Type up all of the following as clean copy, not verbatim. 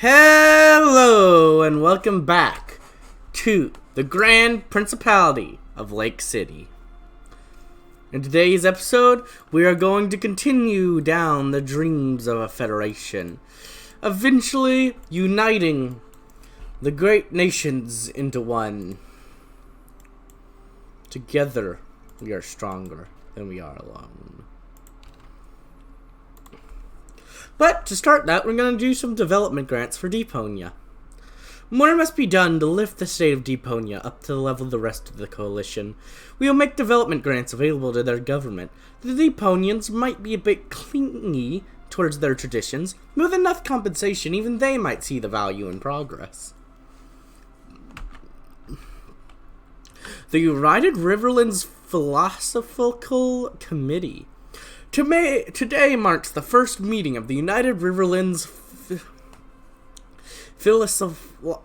Hello and welcome back to the Grand Principality of Lake City. In today's episode, we are going to continue down the dreams of a federation, eventually uniting the great nations into one. Together, we are stronger than we are alone. But to start that, we're going to do some development grants for Deeponia. More must be done to lift the state of Deeponia up to the level of the rest of the coalition. We will make development grants available to their government. The Deeponians might be a bit clingy towards their traditions, but with enough compensation, even they might see the value in progress. The United Riverlands Philosophical Committee. Today marks the first meeting of the United Riverlands Philosophical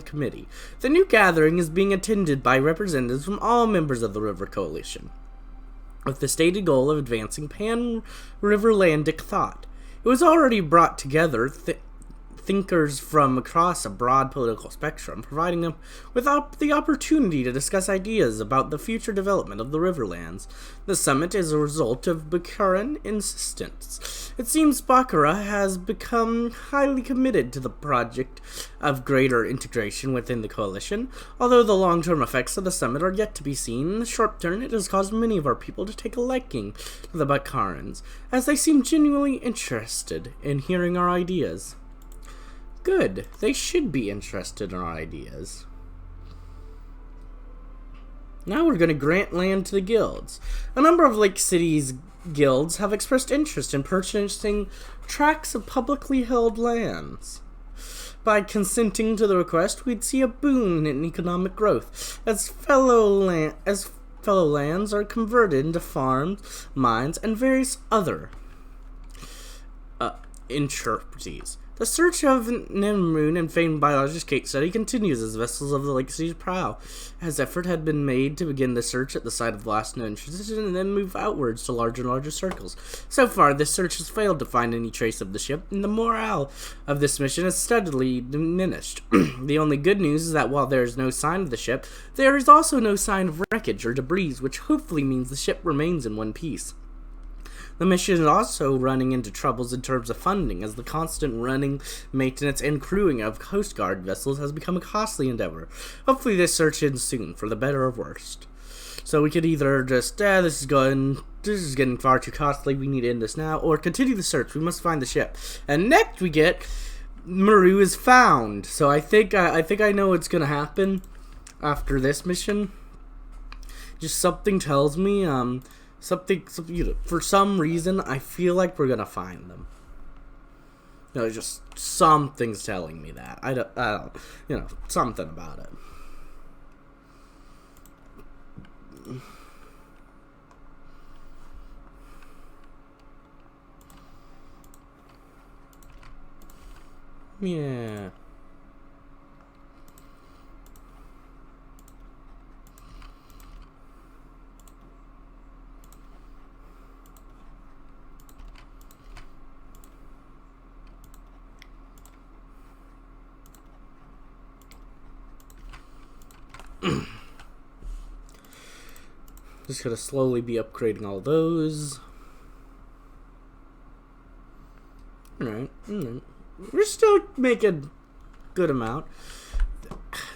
Committee. The new gathering is being attended by representatives from all members of the River Coalition, with the stated goal of advancing pan-Riverlandic thought. It was already brought together thinkers from across a broad political spectrum, providing them with the opportunity to discuss ideas about the future development of the Riverlands. The summit is a result of Baccaran insistence. It seems Baccara has become highly committed to the project of greater integration within the coalition. Although the long-term effects of the summit are yet to be seen, in the short term it has caused many of our people to take a liking to the Baccarans, as they seem genuinely interested in hearing our ideas. Good. They should be interested in our ideas. Now we're going to grant land to the guilds. A number of Lake City's guilds have expressed interest in purchasing tracts of publicly held lands. By consenting to the request, we'd see a boon in economic growth, as fellow lands are converted into farms, mines, and various other enterprises. The search of Maru and famed biologist case study continues as vessels of the Lake City's prow, as effort had been made to begin the search at the site of last known transition and then move outwards to larger and larger circles. So far, this search has failed to find any trace of the ship, and the morale of this mission has steadily diminished. The only good news is that while there is no sign of the ship, there is also no sign of wreckage or debris, which hopefully means the ship remains in one piece. The mission is also running into troubles in terms of funding, as the constant running, maintenance, and crewing of Coast Guard vessels has become a costly endeavor. Hopefully this search ends soon, for the better or worst. So we could either just, this is getting far too costly, we need to end this now, or continue the search, we must find the ship. And next we get, Maru is found. So I think I know what's gonna happen after this mission. Just something tells me, for some reason, I feel like we're gonna find them. Just something's telling me that. I don't, something about it. Yeah. Just gonna slowly be upgrading all those. Alright. We're still making good amount.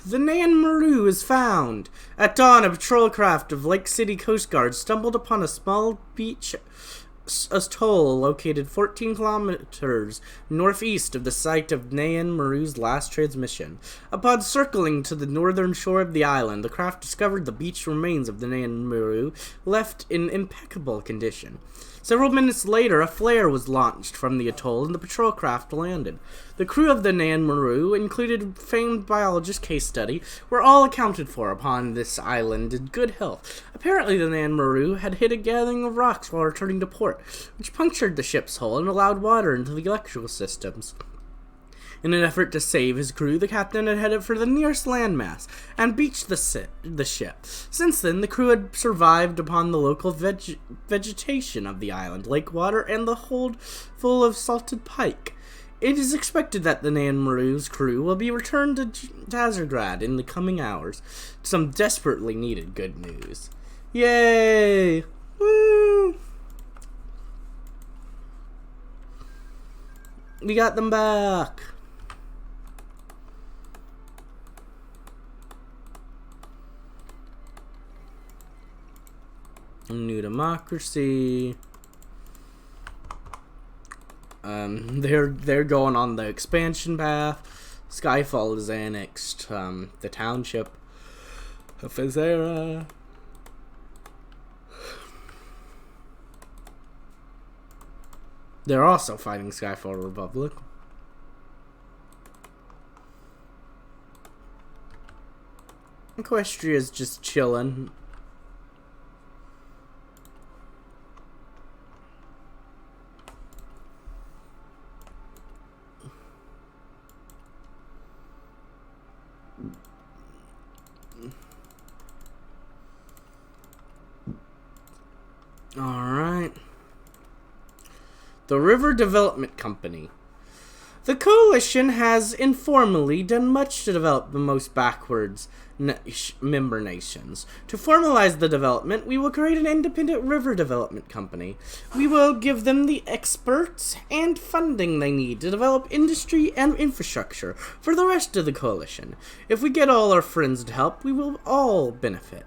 The Nan Maru is found. At dawn, a patrol craft of Lake City Coast Guard stumbled upon a small beach atoll located 14 kilometers northeast of the site of Nan Maru's last transmission. Upon circling to the northern shore of the island, the craft discovered the beach remains of the Nan Maru, left in impeccable condition. Several minutes later, a flare was launched from the atoll and the patrol craft landed. The crew of the Nan Maru, included famed biologist case study, were all accounted for upon this island in good health. Apparently, the Nan Maru had hit a gathering of rocks while returning to port, which punctured the ship's hull and allowed water into the electrical systems. In an effort to save his crew, the captain had headed for the nearest landmass and beached the ship. Since then, the crew had survived upon the local vegetation of the island, lake water, and the hold full of salted pike. It is expected that the Nan Maru's crew will be returned to Tazargrad in the coming hours. Some desperately needed good news. Yay! Woo! We got them back! New democracy. They're going on the expansion path. Skyfall is annexed the township of Fezera. They're also fighting Skyfall Republic. Equestria is just chilling. Alright. The River Development Company. The coalition has informally done much to develop the most backwards member nations. To formalize the development, we will create an independent river development company. We will give them the experts and funding they need to develop industry and infrastructure for the rest of the coalition. If we get all our friends to help, we will all benefit.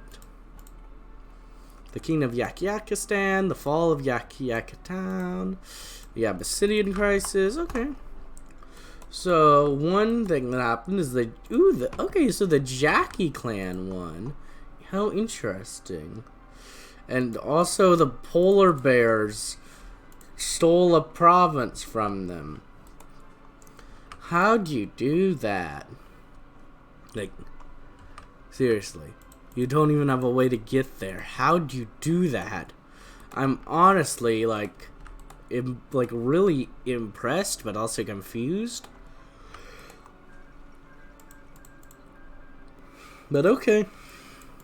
The King of Yakistan, the fall of Yakitown, the Abyssinian crisis. Okay. So one thing that happened is okay, so the Jackie clan won. How interesting. And also the polar bears stole a province from them. How'd you do that? Like, seriously. You don't even have a way to get there. How'd you do that? I'm honestly, really impressed, but also confused. But okay.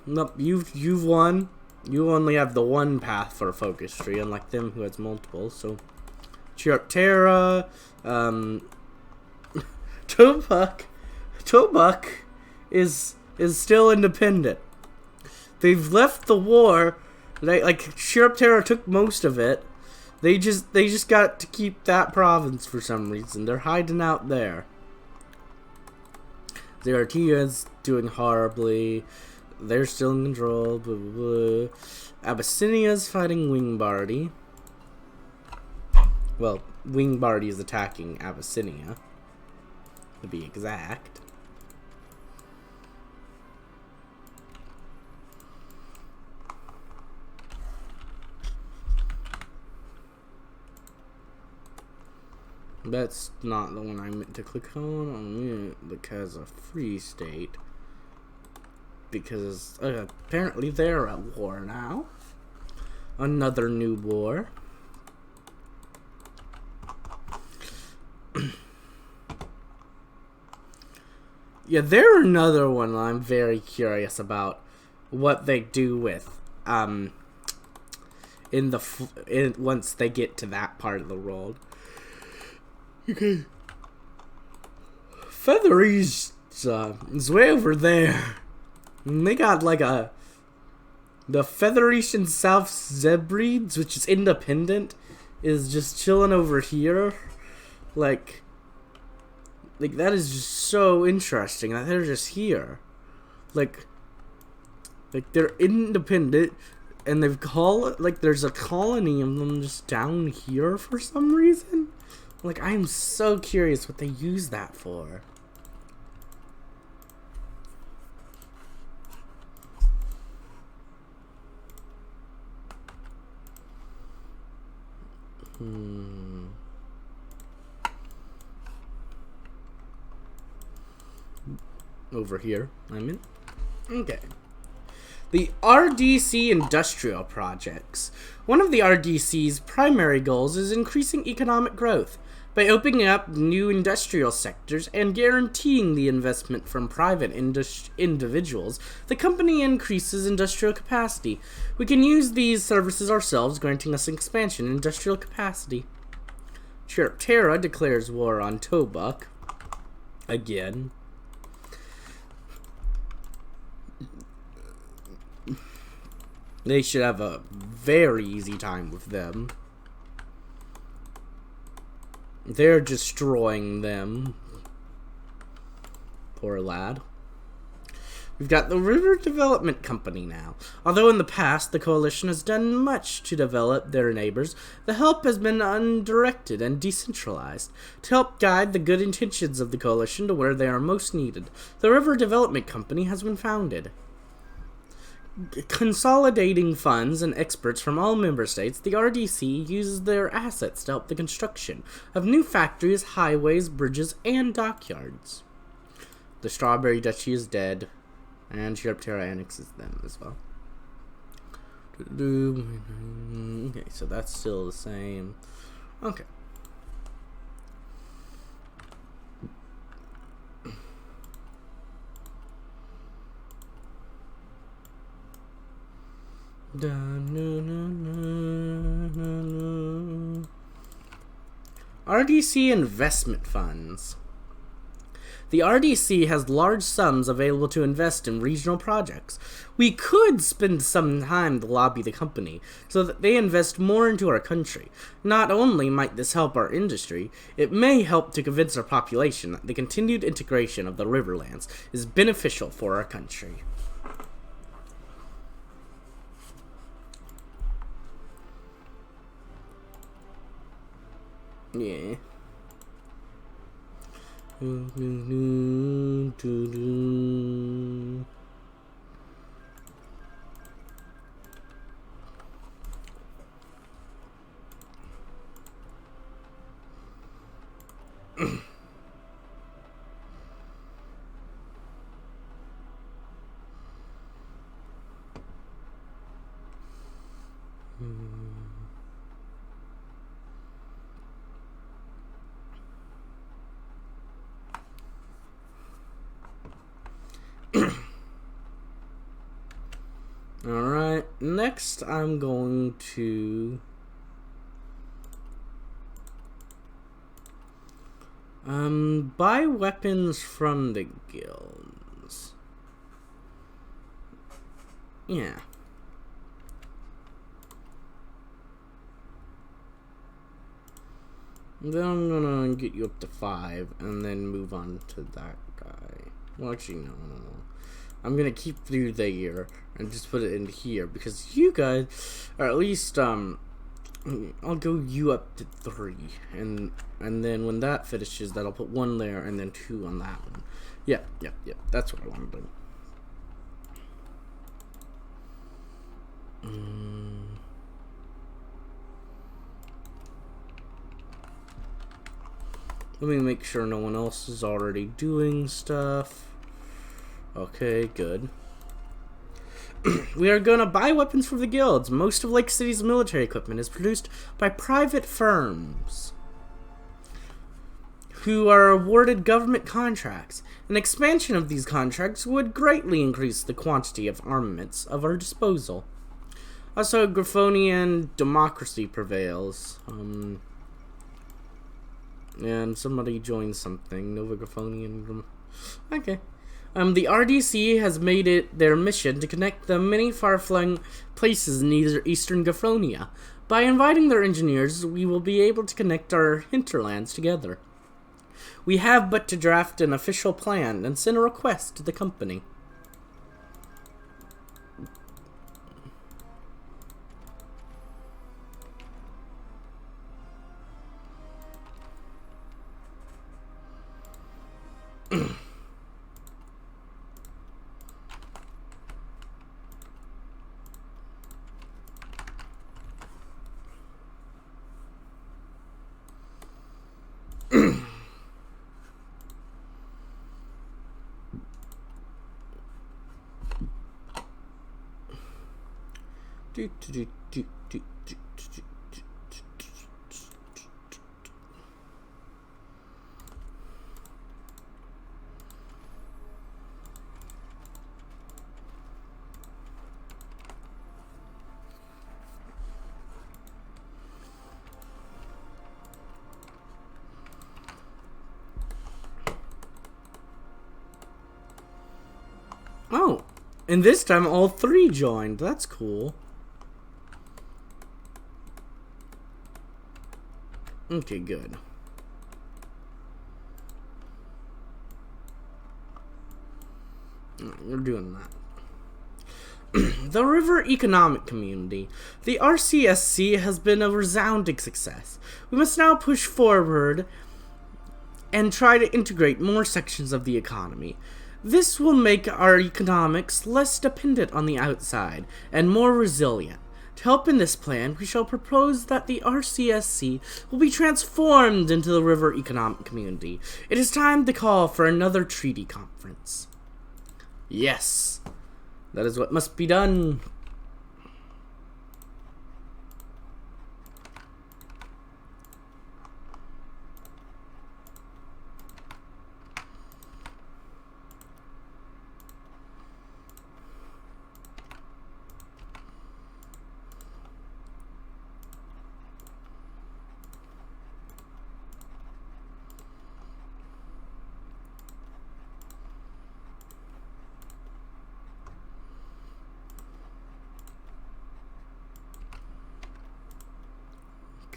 Nope, you've won. You only have the one path for a focus tree, unlike them who has multiple, so... Cheer up Terra, Tobuk is still independent. They've left the war. Sheriff Terra took most of it. They just got to keep that province for some reason. They're hiding out there. Zeratia's doing horribly. They're still in control. Blah, blah, blah. Abyssinia's fighting Wingbardi. Well, Wingbardi is attacking Abyssinia, to be exact. That's not the one I meant to click on because of Free State. Because apparently they're at war now. Another new war. Yeah, they're another one I'm very curious about what they do with once they get to that part of the world. Okay. Feathery's is way over there. And they got the Federation South Zebrides, which is independent, is just chilling over here. Like that is just so interesting that they're just here. Like they're independent, and there's a colony of them just down here for some reason. Like, I'm so curious what they use that for. Over here, I'm in. Okay. The RDC Industrial Projects. One of the RDC's primary goals is increasing economic growth. By opening up new industrial sectors and guaranteeing the investment from private individuals, the company increases industrial capacity. We can use these services ourselves, granting us expansion in industrial capacity. Terra declares war on Tobuk. Again. They should have a very easy time with them. They're destroying them. Poor lad. We've got the River Development Company now. Although in the past the coalition has done much to develop their neighbors, the help has been undirected and decentralized. To help guide the good intentions of the coalition to where they are most needed, the River Development Company has been founded. Consolidating funds and experts from all member states, the RDC uses their assets to help the construction of new factories, highways, bridges, and dockyards. The Strawberry Duchy is dead, and Terra annexes them as well. Okay, so that's still the same. Okay. RDC Investment Funds. The RDC has large sums available to invest in regional projects. We could spend some time to lobby the company so that they invest more into our country. Not only might this help our industry, it may help to convince our population that the continued integration of the Riverlands is beneficial for our country. Yeah. Alright, next I'm going to buy weapons from the guilds. Yeah. Then I'm gonna get you up to 5 and then move on to that guy. Well, actually, no. I'm gonna keep you there and just put it in here because you guys, or at least I'll go you up to 3, and then when that finishes, that I'll put 1 there and then 2 on that one. Yep. That's what I want to do. Let me make sure no one else is already doing stuff. Okay, good. We are gonna buy weapons from the guilds. Most of Lake City's military equipment is produced by private firms who are awarded government contracts. An expansion of these contracts would greatly increase the quantity of armaments of our disposal. Also, Graphonian democracy prevails. And somebody joined something. Nova Graphonian. Okay. The RDC has made it their mission to connect the many far-flung places in eastern Graphonia. By inviting their engineers, we will be able to connect our hinterlands together. We have but to draft an official plan and send a request to the company. Okay. Oh, and this time all 3 joined. That's cool. Okay, good. We're doing that. The River Economic Community. The RCSC has been a resounding success. We must now push forward and try to integrate more sections of the economy. This will make our economics less dependent on the outside and more resilient. To help in this plan, we shall propose that the RCSC will be transformed into the River Economic Community. It is time to call for another treaty conference. Yes, that is what must be done.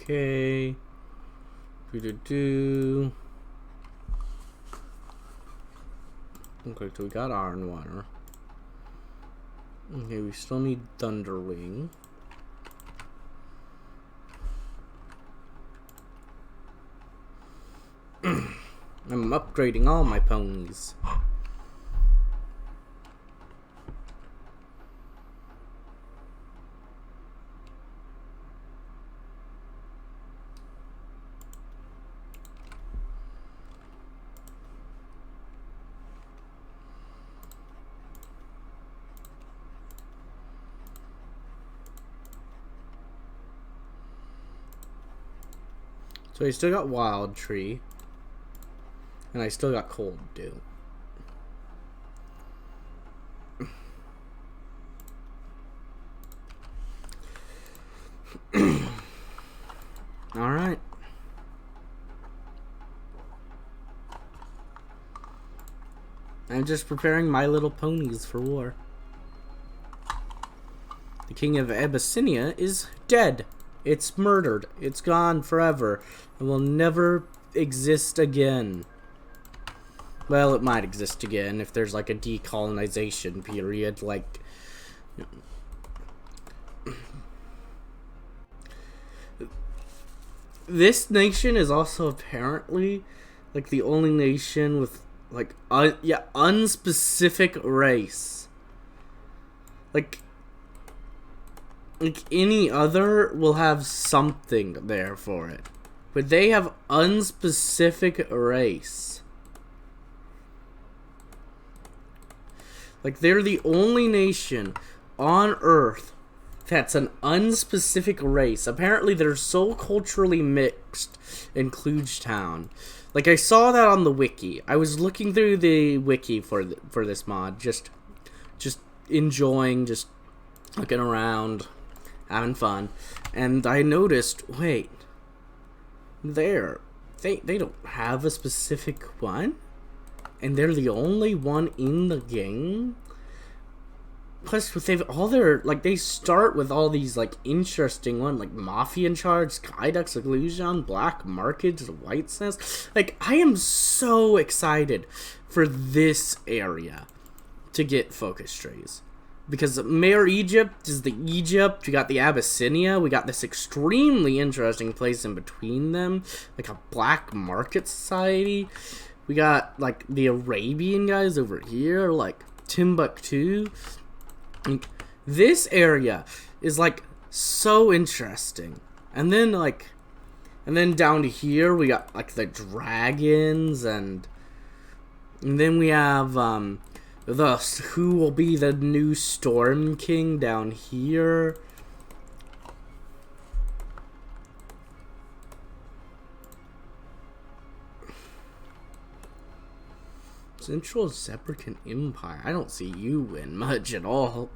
Okay. Okay, so we got Iron Water. Okay, we still need Thunderwing. I'm upgrading all my ponies. So I still got Wild Tree. And I still got Cold Dew. Alright. I'm just preparing my little ponies for war. The king of Abyssinia is dead. It's murdered. It's gone forever. It will never exist again. Well, it might exist again if there's like a decolonization period, like... This nation is also apparently like the only nation with like unspecific race. Like any other will have something there for it, but they have unspecific race. Like they're the only nation on Earth that's an unspecific race. Apparently they're so culturally mixed in Klugetown. Like I saw that on the wiki. I was looking through the wiki for this mod, just enjoying, just looking around, having fun, and I noticed, wait, they don't have a specific one, and they're the only one in the game. Plus, they've all their, like, they start with all these, like, interesting ones, like Mafia in Charge, Skyducks, Illusion, Black Markets, White Sense. Like, I am so excited for this area to get focus trees. Because Mayor Egypt is the Egypt, we got the Abyssinia, we got this extremely interesting place in between them, like a Black Market Society. We got, like, the Arabian guys over here, like Timbuktu. Like, this area is like so interesting. And then down to here we got like the dragons, and then we have who will be the new Storm King down here. Central Zebrican Empire. I don't see you win much at all.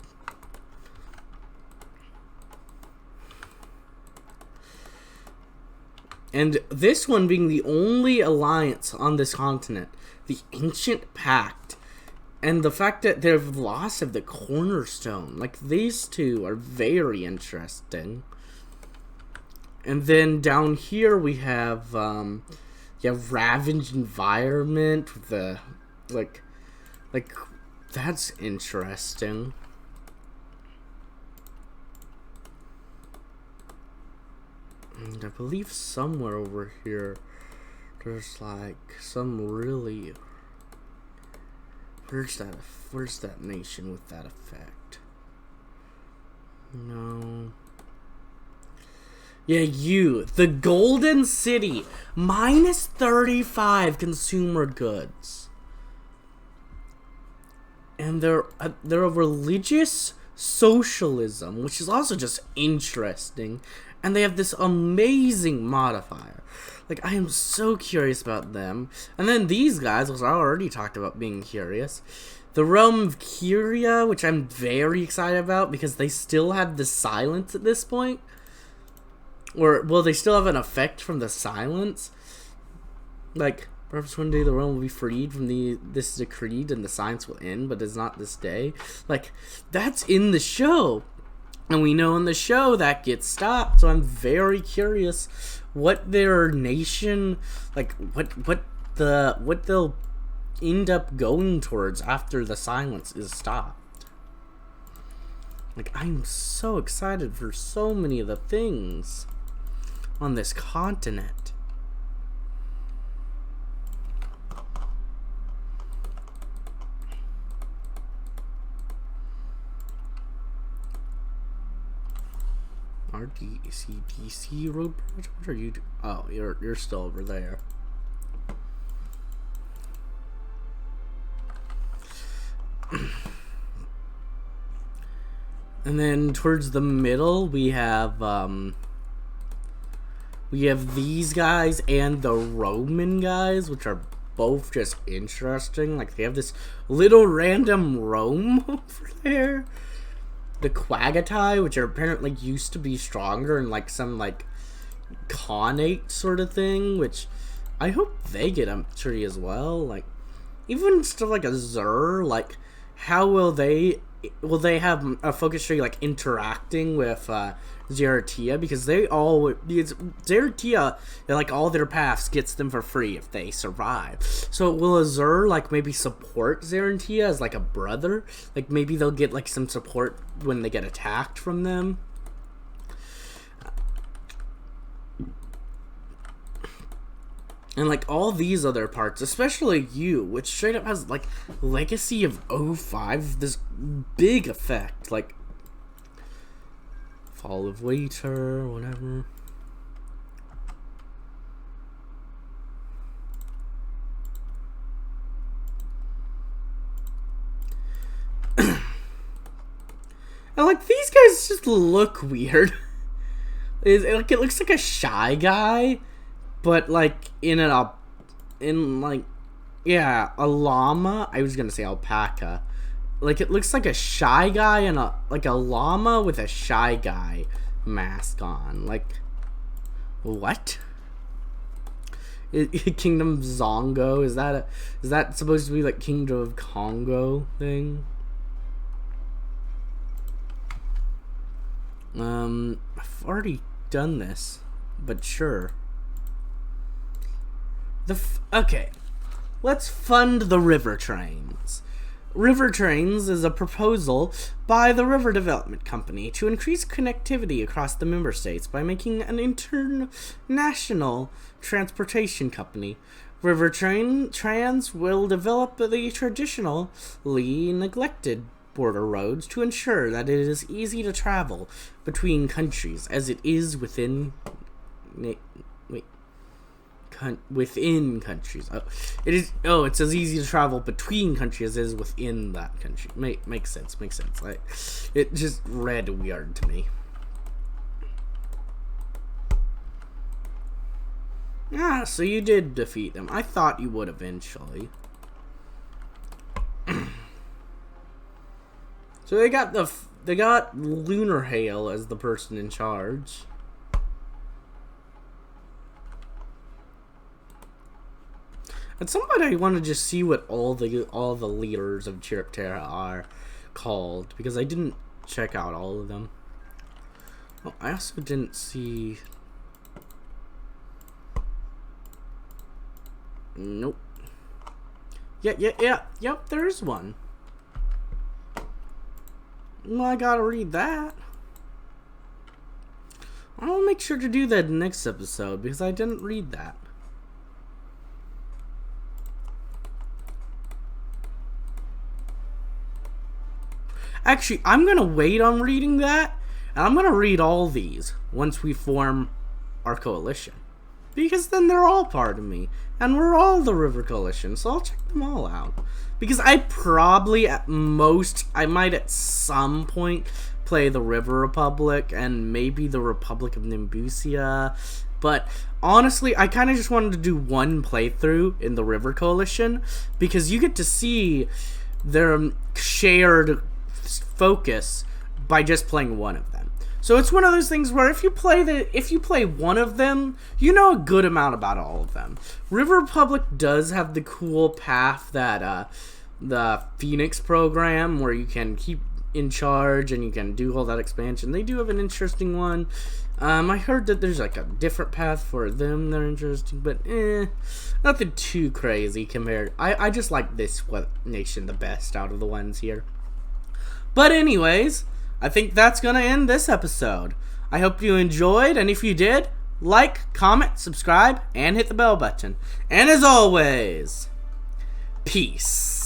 And this one being the only alliance on this continent, the Ancient Pact, And the fact that they've lost of the cornerstone, like these two are very interesting. And then down here we have ravaged environment with the like that's interesting. And I believe somewhere over here there's like some really where's that nation with that effect? No. Yeah, the Golden City, minus 35 consumer goods. And they're a religious socialism, which is also just interesting. And they have this amazing modifier. Like, I am so curious about them. And then these guys, which I already talked about being curious. The Realm of Kyria, which I'm very excited about because they still have the silence at this point. Or, well, they still have an effect from the silence. Like, perhaps one day the realm will be freed from this decreed and the silence will end, but it's not this day. Like, that's in the show. And we know in the show that gets stopped, so I'm very curious what their nation, like, what they'll end up going towards after the silence is stopped. Like, I'm so excited for so many of the things on this continent. RDC road project? What are you doing? Oh, you're still over there. And then towards the middle we have these guys and the Roman guys, which are both just interesting. Like, they have this little random Rome over there. The Quagatai, which are apparently used to be stronger and like some like Khanate sort of thing, which I hope they get a tree as well. Like, even stuff like a Zur, like, how will they have a focus tree like interacting with Zebrica, because Zebrica, like, all their paths gets them for free if they survive. So will Azur like maybe support Zebrica as like a brother? Like, maybe they'll get like some support when they get attacked from them. And like all these other parts, especially you, which straight up has like Legacy of 05, this big effect, like Fall of Waiter, whatever. And like these guys just look weird. It looks like a shy guy, but like a llama. I was gonna say alpaca. Like, it looks like a shy guy and a llama with a shy guy mask on. Like, what? Kingdom Zongo, is that supposed to be like Kingdom of Congo thing? I've already done this, but sure. Okay, let's fund the river trains. River Trains is a proposal by the River Development Company to increase connectivity across the member states by making an international transportation company. River Trans will develop the traditionally neglected border roads to ensure that it is easy to travel between countries as it is within countries. It's as easy to travel between countries as it is within that country. Makes sense. Like, it just read weird to me. So you did defeat them. I thought you would eventually. So they got Lunar Hail as the person in charge. At some point, I want to just see what all the leaders of Chiriptera are called, because I didn't check out all of them. Oh, I also didn't see. Nope. Yep. There's one. Well, I gotta read that. I'll make sure to do that next episode because I didn't read that. Actually, I'm gonna wait on reading that, and I'm gonna read all these once we form our coalition. Because then they're all part of me, and we're all the River Coalition, so I'll check them all out. Because I probably, at most, I might at some point play the River Republic, and maybe the Republic of Nimbusia, but honestly, I kind of just wanted to do one playthrough in the River Coalition, because you get to see their shared focus by just playing one of them. So it's one of those things where if you play one of them, you know a good amount about all of them. River Republic does have the cool path that the Phoenix program, where you can keep in charge and you can do all that expansion. They do have an interesting one. I heard that there's like a different path for them. They're interesting, but nothing too crazy compared. I just like this nation the best out of the ones here. But anyways, I think that's going to end this episode. I hope you enjoyed, and if you did, like, comment, subscribe, and hit the bell button. And as always, peace.